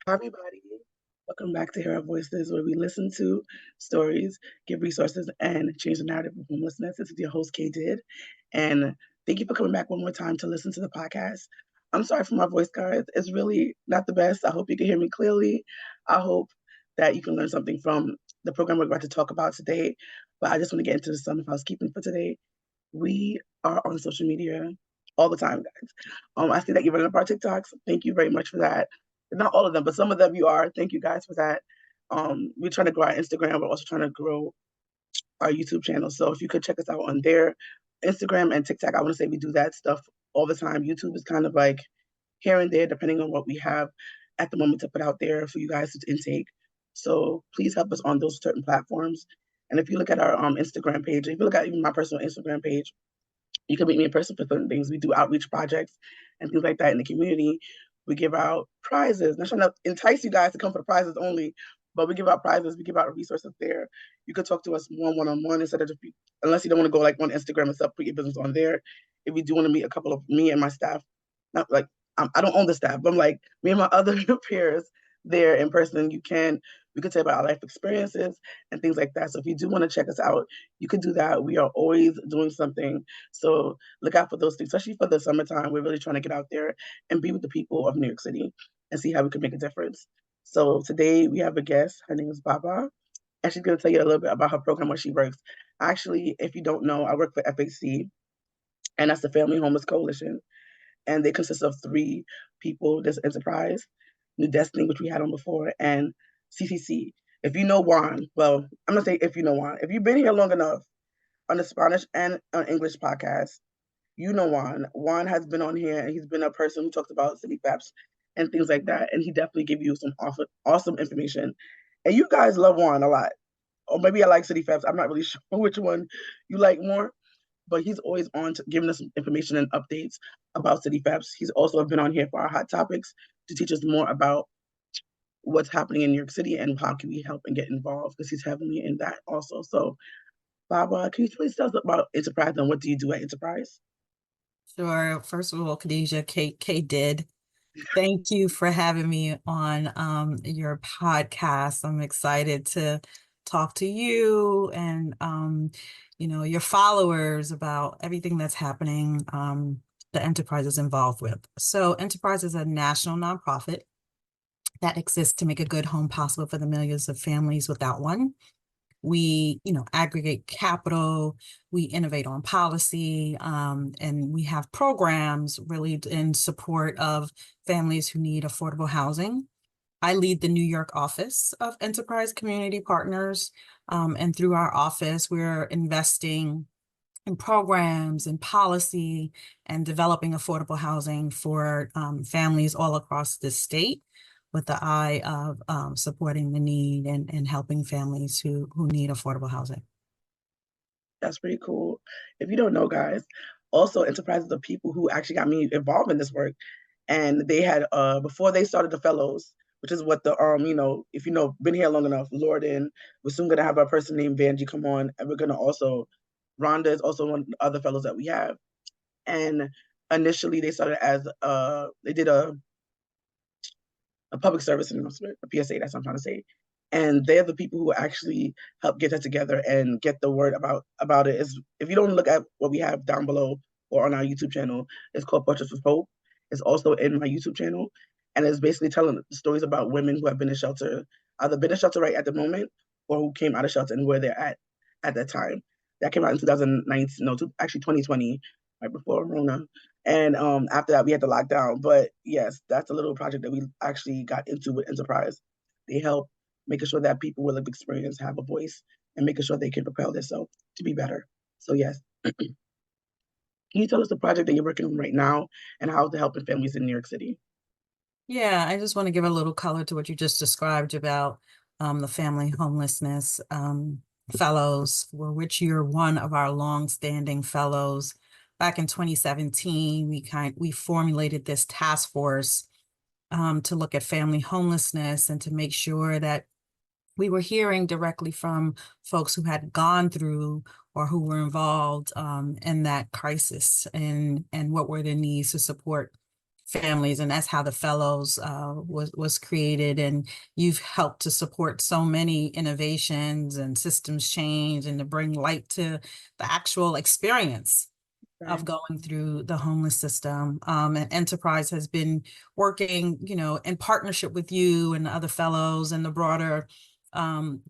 Hi, everybody. Welcome back to Hear Our Voices, where we listen to stories, give resources, and change the narrative of homelessness. This is your host, Kay Did. And thank you for coming back one more time to listen to the podcast. I'm sorry for my voice, guys. It's really not the best. I hope you can hear me clearly. I hope that you can learn something from the program we're about to talk about today. But I just want to get into some housekeeping for today. We are on social media all the time, guys. I see that you're running up our TikToks. Thank you very much for that. Not all of them, but some of them you are. Thank you guys for that. We're trying to grow our Instagram. We're also trying to grow our YouTube channel. So if you could check us out on there, Instagram and TikTok, I want to say we do that stuff all the time. YouTube is kind of like here and there, depending on what we have at the moment to put out there for you guys to intake. So please help us on those certain platforms. And if you look at our Instagram page, if you look at even my personal Instagram page, you can meet me in person for certain things. We do outreach projects and things like that in the community. We give out prizes. Not trying to entice you guys to come for the prizes only, but we give out prizes. We give out resources there. You could talk to us one-on-one instead of just unless you don't want to go like on Instagram and stuff, put your business on there. If you do want to meet a couple of me and my staff, not like I don't own the staff, but I'm like me and my other peers there in person, we could talk about our life experiences and things like that. So if you do want to check us out, you could do that. We are always doing something. So look out for those things, especially for the summertime. We're really trying to get out there and be with the people of New York City and see how we can make a difference. So today we have a guest. Her name is Baaba, and she's going to tell you a little bit about her program, where she works. Actually, if you don't know, I work for FHC, and that's the Family Homeless Coalition. And they consist of three people. There's Enterprise, New Destiny, which we had on before, and CCC. If you know Juan, well, I'm going to say if you know Juan. If you've been here long enough on the Spanish and English podcast, you know Juan. Juan has been on here, and he's been a person who talks about city thefts and things like that. And he definitely gave you some awesome information. And you guys love Juan a lot. Or maybe I like city thefts. I'm not really sure which one you like more, but he's always on to giving us information and updates about city thefts. He's also been on here for our hot topics to teach us more about what's happening in New York City and how can we help and get involved, because he's heavily in that also. So, Baaba, can you please tell us about Enterprise and what do you do at Enterprise? Sure. First of all, Khadijah, Kate did. Thank you for having me on your podcast. I'm excited to talk to you and your followers about everything that's happening the Enterprise is involved with. So Enterprise is a national nonprofit that exists to make a good home possible for the millions of families without one. We, aggregate capital, we innovate on policy, and we have programs really in support of families who need affordable housing. I lead the New York office of Enterprise Community Partners, and through our office, we're investing in programs and policy and developing affordable housing for families all across the state, with the eye of supporting the need and helping families who need affordable housing. That's pretty cool. If you don't know, guys, also Enterprise is the people who actually got me involved in this work. And they had before they started the fellows, which is what the if you know been here long enough, Lord, and we're soon gonna have a person named Vanjie come on, and we're gonna also Rhonda is also one of the other fellows that we have. And initially they started as they did a public service announcement, a PSA, that's what I'm trying to say. And they're the people who actually help get that together and get the word about it. Is if you don't look at what we have down below or on our YouTube channel, it's called Portraits of Hope. It's also in my YouTube channel, and it's basically telling stories about women who have been in shelter, either been in shelter right at the moment, or who came out of shelter and where they're at that time. That came out in 2019, no, actually 2020, right before Rona. And after that, we had the lockdown. But yes, that's a little project that we actually got into with Enterprise. They help making sure that people with lived experience have a voice and making sure they can propel themselves to be better. So yes. Can you tell us the project that you're working on right now and how it's helping families in New York City? Yeah, I just want to give a little color to what you just described about the family homelessness fellows, for which you're one of our long-standing fellows. Back in 2017, we formulated this task force to look at family homelessness and to make sure that we were hearing directly from folks who had gone through or who were involved in that crisis, and what were their needs to support families, and that's how the fellows was created. And you've helped to support so many innovations and systems change, and to bring light to the actual experience of Right. going through the homeless system. And Enterprise has been working, in partnership with you and the other fellows and the broader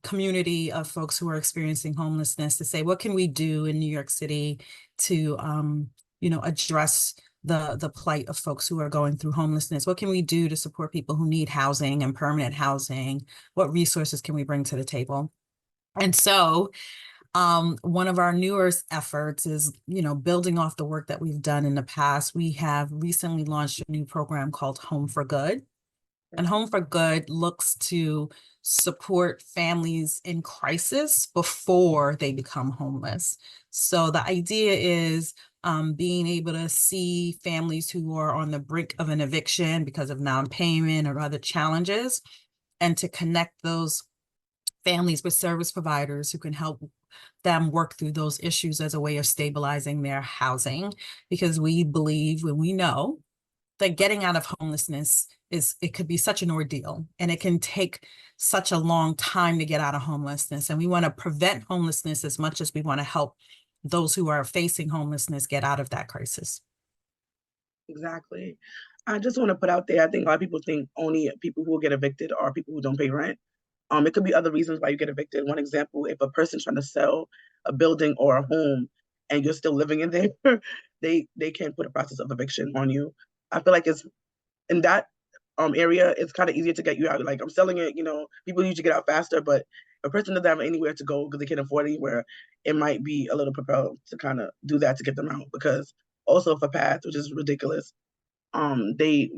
community of folks who are experiencing homelessness, to say, what can we do in New York City to, address the plight of folks who are going through homelessness? What can we do to support people who need housing and permanent housing? What resources can we bring to the table? And so one of our newer efforts is, building off the work that we've done in the past. We have recently launched a new program called Home for Good. And Okay. Home for Good looks to support families in crisis before they become homeless. So the idea is being able to see families who are on the brink of an eviction because of non-payment or other challenges, and to connect those families with service providers who can help them work through those issues as a way of stabilizing their housing. Because we believe, when we know that getting out of homelessness it could be such an ordeal, and it can take such a long time to get out of homelessness. And we want to prevent homelessness as much as we want to help those who are facing homelessness get out of that crisis. Exactly. I just want to put out there, I think a lot of people think only people who will get evicted are people who don't pay rent. It could be other reasons why you get evicted. One example, if a person's trying to sell a building or a home and you're still living in there, they can put a process of eviction on you. I feel like it's in that area, it's kind of easier to get you out. Like, I'm selling it, people usually get out faster, but if a person doesn't have anywhere to go because they can't afford anywhere, it might be a little propelled to kind of do that to get them out. Because also for path, which is ridiculous, they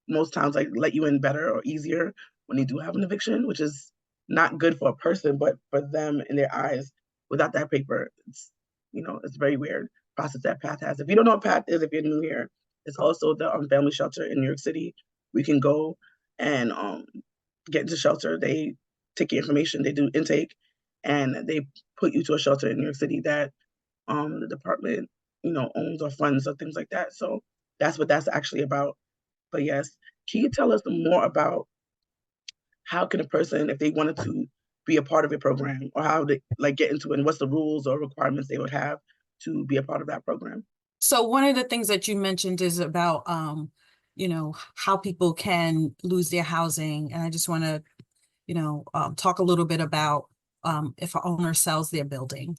most times like let you in better or easier when they do have an eviction, which is not good for a person, but for them in their eyes, without that paper, it's very weird process that path has. If you don't know what path is, if you're new here, it's also the family shelter in New York City. We can go and get into shelter. They take your information, they do intake, and they put you to a shelter in New York City that the department, owns or funds or things like that. So that's what that's actually about. But yes, can you tell us more about how can a person, if they wanted to be a part of a program, or how they like get into it, and what's the rules or requirements they would have to be a part of that program? So one of the things that you mentioned is about, how people can lose their housing. And I just want to, talk a little bit about if an owner sells their building,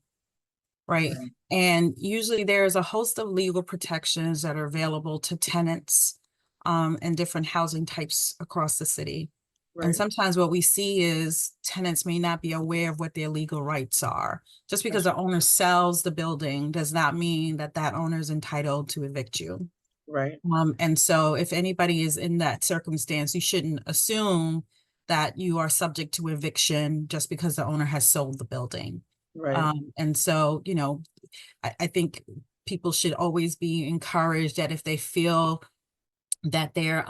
right? Right. And usually there's a host of legal protections that are available to tenants and different housing types across the city. And Right. sometimes what we see is tenants may not be aware of what their legal rights are. Just because That's the owner sells the building does not mean that that owner is entitled to evict you. right. And so if anybody is in that circumstance, you shouldn't assume that you are subject to eviction just because the owner has sold the building. Right. And so, I think people should always be encouraged that if they feel that they're,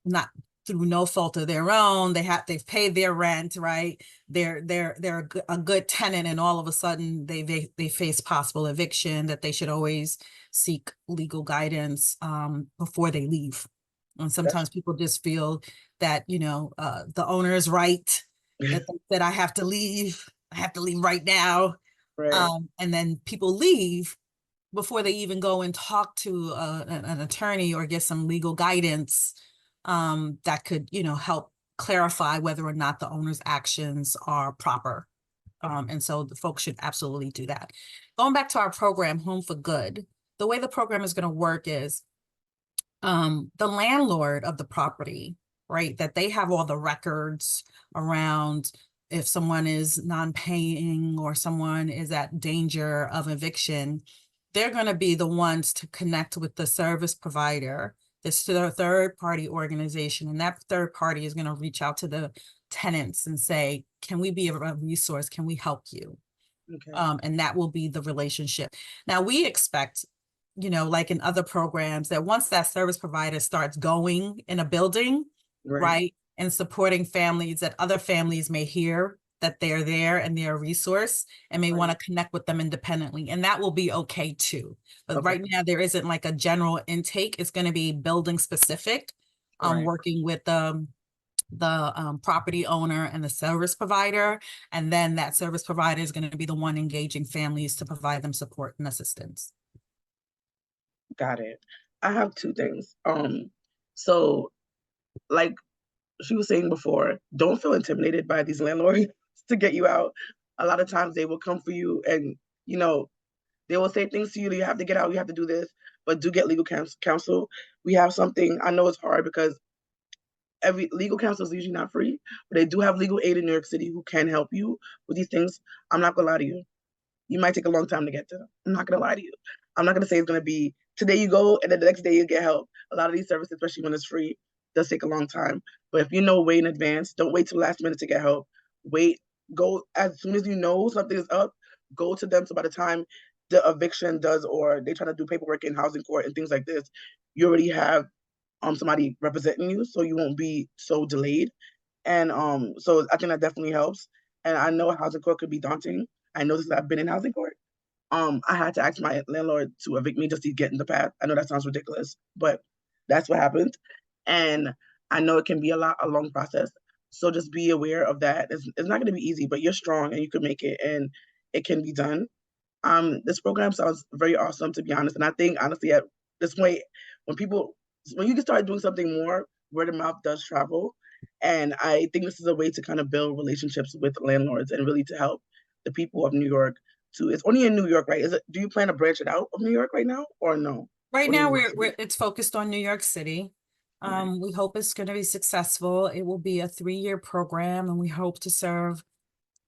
not through no fault of their own, they've paid their rent, right? They're a good tenant, and all of a sudden they face possible eviction, that they should always seek legal guidance before they leave. And That's sometimes people just feel that, the owner is right, that I have to leave. I have to leave right now. right. And then people leave before they even go and talk to an attorney or get some legal guidance that could, help clarify whether or not the owner's actions are proper. And so the folks should absolutely do that. Going back to our program, Home for Good, the way the program is going to work is the landlord of the property, right, that they have all the records around if someone is non-paying or someone is at danger of eviction. They're going to be the ones to connect with the service provider, this third party organization, and that third party is going to reach out to the tenants and say, can we be a resource? Can we help you? Okay. And that will be the relationship. Now we expect, like in other programs, that once that service provider starts going in a building, Right. right, and supporting families, that other families may hear that they're there and they're a resource and may want Right. to connect with them independently. And that will be okay too. But Okay. right now there isn't like a general intake. It's going to be building specific, Right. working with the property owner and the service provider. And then that service provider is going to be the one engaging families to provide them support and assistance. Got it. I have two things. So like she was saying before, don't feel intimidated by these landlords to get you out. A lot of times they will come for you and, you know, they will say things to you, you have to get out, you have to do this, but do get legal counsel. We have something, I know it's hard because every legal counsel is usually not free, but they do have legal aid in New York City who can help you with these things. I'm not gonna lie to you. You might take a long time to get to them. I'm not gonna lie to you. I'm not gonna say it's gonna be today you go and then the next day you get help. A lot of these services, especially when it's free, does take a long time. But if you know way in advance, don't wait till the last minute to get help. Wait, go as soon as you know something is up, go to them. So by the time the eviction does or they try to do paperwork in housing court and things like this, you already have somebody representing you, so you won't be so delayed. And so I think that definitely helps. And I know housing court could be daunting. I know this. I've been in housing court. I had to ask my landlord to evict me just to get in the path. I know that sounds ridiculous, but that's what happened. And I know it can be a long process. So just be aware of that. It's not going to be easy, but you're strong and you can make it, and it can be done. This program sounds very awesome, to be honest. And I think honestly, at this point, when people, when you can start doing something more, word of mouth does travel. And I think this is a way to kind of build relationships with landlords and really to help the people of New York too. It's only in New York, right? Is it? Do you plan to branch it out of New York right now, or no? Right Only in now, New York City. it's focused on New York City. Right. We hope it's going to be successful. It will be a 3-year program, and we hope to serve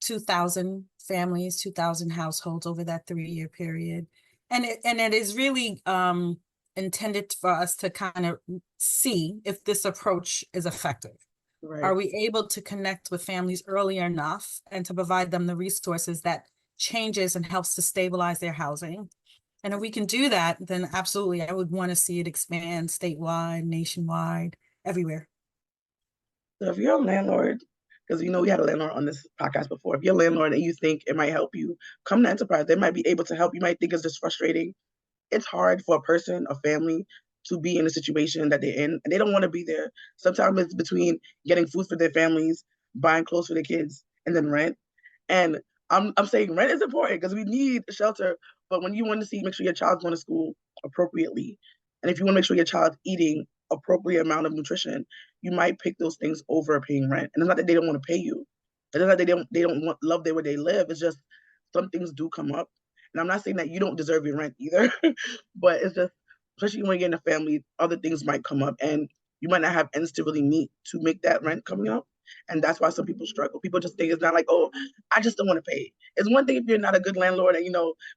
2,000 families, 2,000 households over that 3-year period. And it is really intended for us to kind of see if this approach is effective. Are Right. we able to connect with families early enough and to provide them the resources that changes and helps to stabilize their housing? And if we can do that, then absolutely, I would want to see it expand statewide, nationwide, everywhere. So if you're a landlord, because you know we had a landlord on this podcast before, if you're a landlord and you think it might help you, come to Enterprise. They might be able to help. You might think it's just frustrating. It's hard for a person, a family, to be in a situation that they're in and they don't want to be there. Sometimes it's between getting food for their families, buying clothes for their kids, and then rent. And I'm saying rent is important because we need shelter. But when you want to see, make sure your child's going to school appropriately, and if you want to make sure your child's eating appropriate amount of nutrition, you might pick those things over paying rent. And it's not that they don't want to pay you. It's not that they don't want love there where they live. It's just some things do come up. And I'm not saying that you don't deserve your rent either, but it's just especially when you're in a family, other things might come up and you might not have ends to really meet to make that rent coming up. And that's why some people struggle. People just think it's not like, oh, I just don't want to pay. It's one thing if you're not a good landlord and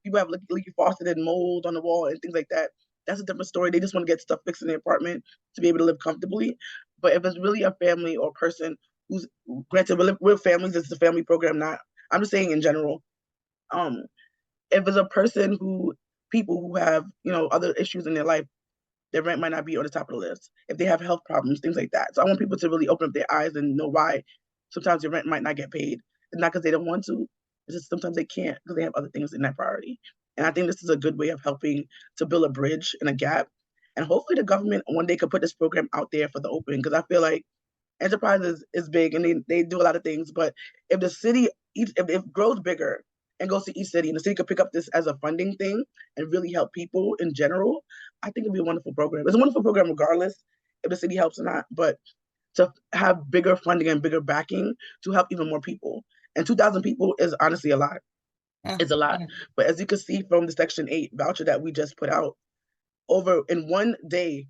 people have leaky faucet and mold on the wall and things like that. That's a different story. They just want to get stuff fixed in their apartment to be able to live comfortably. But if it's really a family or person who's granted we're families, this is a family program, not I'm just saying in general. Um, if it's a person who people who have, other issues in their life, their rent might not be on the top of the list. If they have health problems, things like that. So I want people to really open up their eyes and know why sometimes your rent might not get paid. It's not because they don't want to. It's just sometimes they can't because they have other things in that priority. And I think this is a good way of helping to build a bridge and a gap. And hopefully the government one day could put this program out there for the open because I feel like Enterprise is big and they do a lot of things. But if the city, if it grows bigger and goes to each city and the city could pick up this as a funding thing and really help people in general, I think it'd be a wonderful program. It's a wonderful program regardless if the city helps or not, but to have bigger funding and bigger backing to help even more people. And 2,000 people is honestly a lot. Yeah. It's a lot. Yeah. But as you can see from the Section 8 voucher that we just put out, over in one day,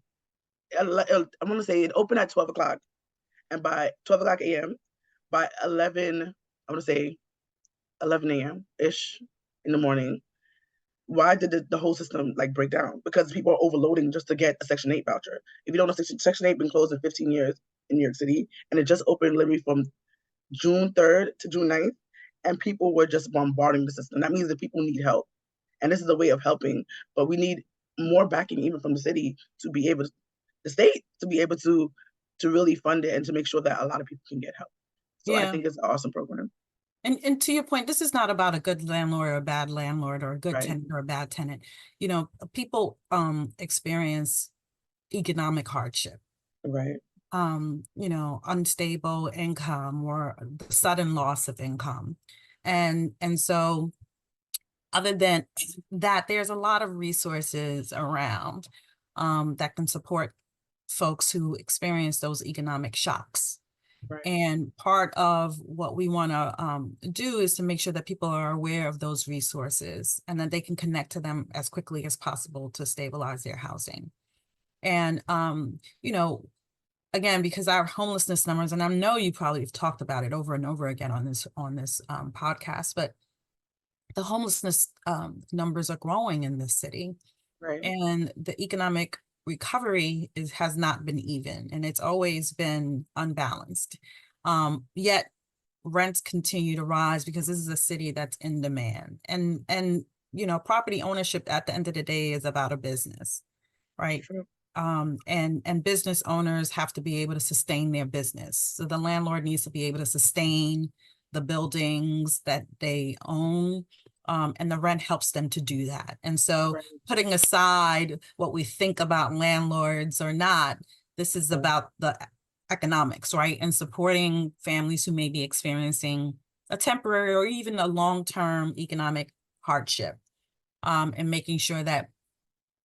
I'm going to say it opened at 12 o'clock. And by 12 o'clock a.m., by 11, I'm going to say 11 a.m. ish in the morning, why did the whole system like break down? Because people are overloading just to get a Section 8 voucher. If you don't know, Section 8 been closed in 15 years in New York City, and it just opened literally from June 3rd to June 9th, and people were just bombarding the system. That means that people need help, and this is a way of helping, but we need more backing even from the city to be able, the state to be able to really fund it and to make sure that a lot of people can get help. So I Yeah. think it's an awesome program. And to your point, this is not about a good landlord or a bad landlord, or a good Right, tenant or a bad tenant. People experience economic hardship, right, unstable income or the sudden loss of income. And so other than that, there's a lot of resources around that can support folks who experience those economic shocks. right, And part of what we want to do is to make sure that people are aware of those resources and that they can connect to them as quickly as possible to stabilize their housing. And, again, because our homelessness numbers, and I know you probably have talked about it over and over again on this podcast, but the homelessness numbers are growing in this city, right, and the economic recovery has not been even, and it's always been unbalanced. Yet rents continue to rise because this is a city that's in demand, and property ownership at the end of the day is about a business, right? true, And business owners have to be able to sustain their business. So the landlord needs to be able to sustain the buildings that they own, and the rent helps them to do that. And so, right, putting aside what we think about landlords or not, this is right, about the economics, right? And supporting families who may be experiencing a temporary or even a long-term economic hardship, and making sure that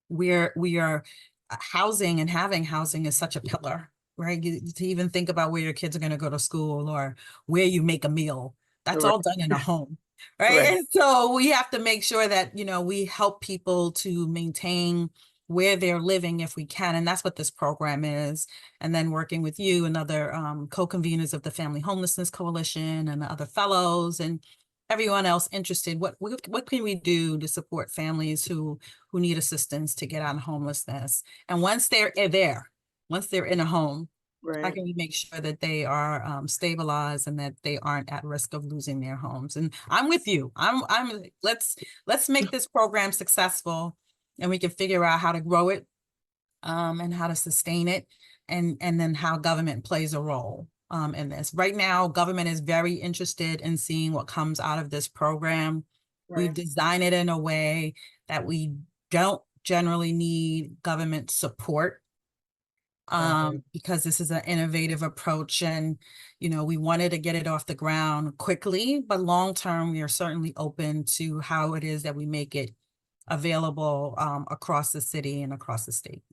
we are housing, and having housing is such a pillar, right? To even think about where your kids are going to go to school or where you make a meal, that's right, all done in a home, right? right, And so we have to make sure that, we help people to maintain where they're living if we can. And that's what this program is. And then working with you and other co-conveners of the Family Homelessness Coalition and other fellows and everyone else interested, what can we do to support families who need assistance to get out of homelessness? And once they're in a home, how right. can we make sure that they are stabilized and that they aren't at risk of losing their homes? And I'm with you. Let's make this program successful, and we can figure out how to grow it, and how to sustain it, and then how government plays a role in this. Right now, government is very interested in seeing what comes out of this program. We've Right, designed it in a way that we don't generally need government support, got it. because this is an innovative approach, and we wanted to get it off the ground quickly, but long term, we are certainly open to how it is that we make it available across the city and across the state.